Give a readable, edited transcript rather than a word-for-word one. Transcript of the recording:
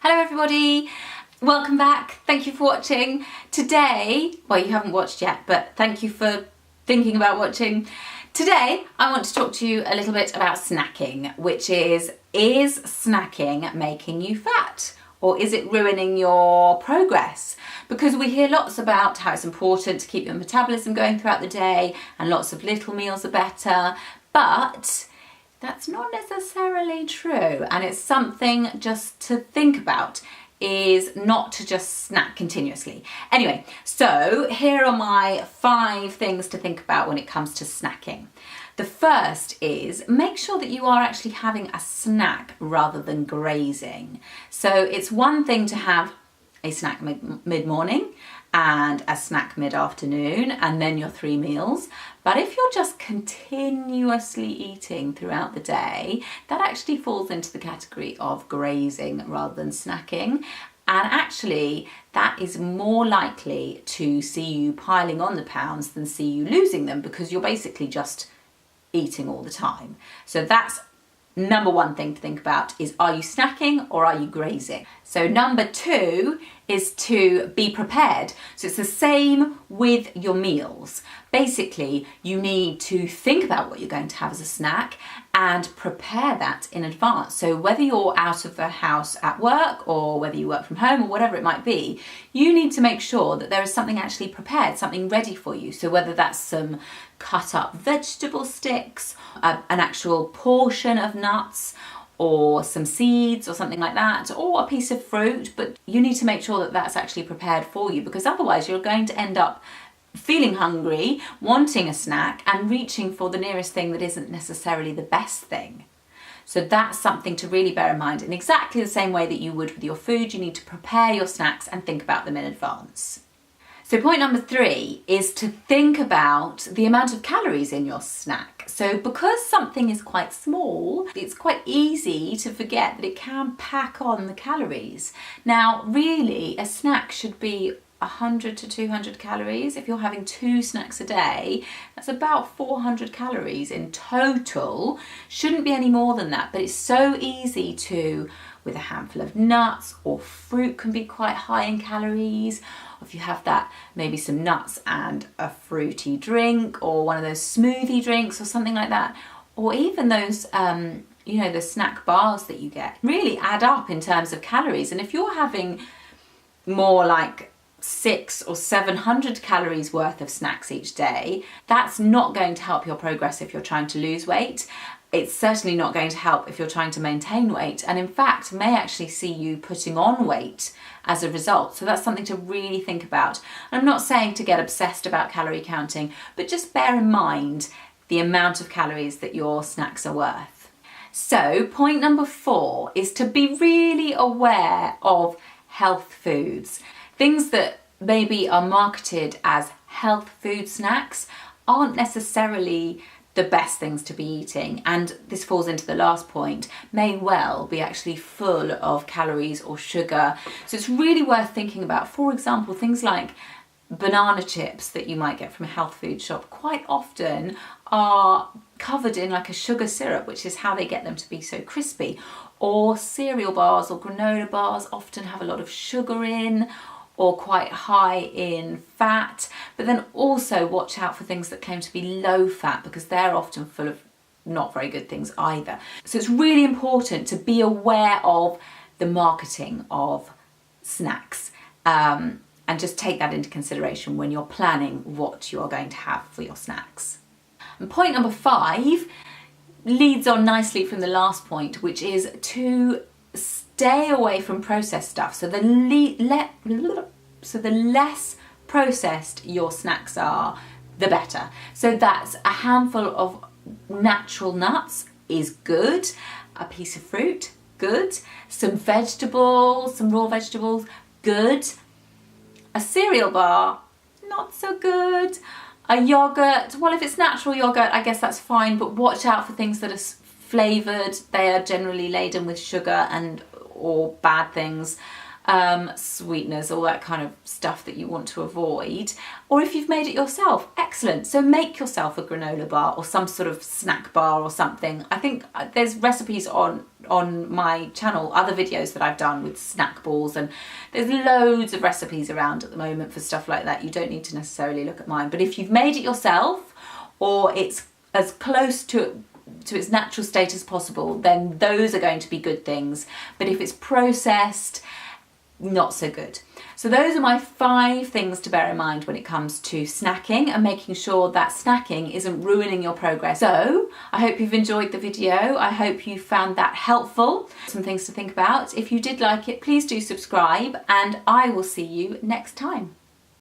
Hello everybody, welcome back, thank you for watching. Today, well you haven't watched yet, but thank you for thinking about watching. Today I want to talk to you a little bit about snacking, which is snacking making you fat? Or is it ruining your progress? Because we hear lots about how it's important to keep your metabolism going throughout the day and lots of little meals are better, but that's not necessarily true, and it's something just to think about, is not to just snack continuously. Anyway, so here are my 5 things to think about when it comes to snacking. The first is make sure that you are actually having a snack rather than grazing. So it's one thing to have a snack mid-morning and a snack mid-afternoon and then your 3 meals. But if you're just continuously eating throughout the day, that actually falls into the category of grazing rather than snacking. And actually, that is more likely to see you piling on the pounds than see you losing them, because you're basically just eating all the time. So that's number 1 thing to think about, is are you snacking or are you grazing? So number 2 is to be prepared. So it's the same with your meals. Basically, you need to think about what you're going to have as a snack and prepare that in advance. So whether you're out of the house at work or whether you work from home or whatever it might be, you need to make sure that there is something actually prepared, something ready for you. So whether that's some cut up vegetable sticks, an actual portion of nuts, or some seeds or something like that, or a piece of fruit, but you need to make sure that that's actually prepared for you, because otherwise you're going to end up feeling hungry, wanting a snack, and reaching for the nearest thing that isn't necessarily the best thing. So that's something to really bear in mind. In exactly the same way that you would with your food, you need to prepare your snacks and think about them in advance. So point number 3 is to think about the amount of calories in your snack. So because something is quite small, it's quite easy to forget that it can pack on the calories. Now, really, a snack should be 100 to 200 calories. If you're having 2 snacks a day, that's about 400 calories in total. Shouldn't be any more than that, but it's so easy to, with a handful of nuts, or fruit can be quite high in calories. If you have that, maybe some nuts and a fruity drink, or one of those smoothie drinks or something like that, or even those the snack bars that you get, really add up in terms of calories. And if you're having more like 600 or 700 calories worth of snacks each day, that's not going to help your progress if you're trying to lose weight. It's certainly not going to help if you're trying to maintain weight, and in fact may actually see you putting on weight as a result. So that's something to really think about. I'm not saying to get obsessed about calorie counting, but just bear in mind the amount of calories that your snacks are worth. So point number 4 is to be really aware of health foods. Things that maybe are marketed as health food snacks aren't necessarily the best things to be eating, and this falls into the last point, may well be actually full of calories or sugar. So it's really worth thinking about. For example, things like banana chips that you might get from a health food shop quite often are covered in like a sugar syrup, which is how they get them to be so crispy. Or cereal bars or granola bars often have a lot of sugar in, or quite high in fat. But then also watch out for things that claim to be low fat, because they're often full of not very good things either. So it's really important to be aware of the marketing of snacks, and just take that into consideration when you're planning what you are going to have for your snacks. And point number 5 leads on nicely from the last point, which is to stay away from processed stuff. So the less processed your snacks are, the better. So that's a handful of natural nuts is good, a piece of fruit, good, some vegetables, some raw vegetables, good, a cereal bar, not so good, a yogurt, well, if it's natural yogurt, I guess that's fine, but watch out for things that are flavoured. They are generally laden with sugar or bad things, sweeteners, all that kind of stuff that you want to avoid. Or if you've made it yourself, excellent. So make yourself a granola bar or some sort of snack bar or something. I think there's recipes on on my channel other videos that I've done with snack balls, and there's loads of recipes around at the moment for stuff like that. You don't need to necessarily look at mine, but if you've made it yourself or it's as close to its natural state as possible, then those are going to be good things. But if it's processed, not so good. So those are my 5 things to bear in mind when it comes to snacking and making sure that snacking isn't ruining your progress. So I hope you've enjoyed the video. I hope you found that helpful. Some things to think about. If you did like it, please do subscribe, and I will see you next time.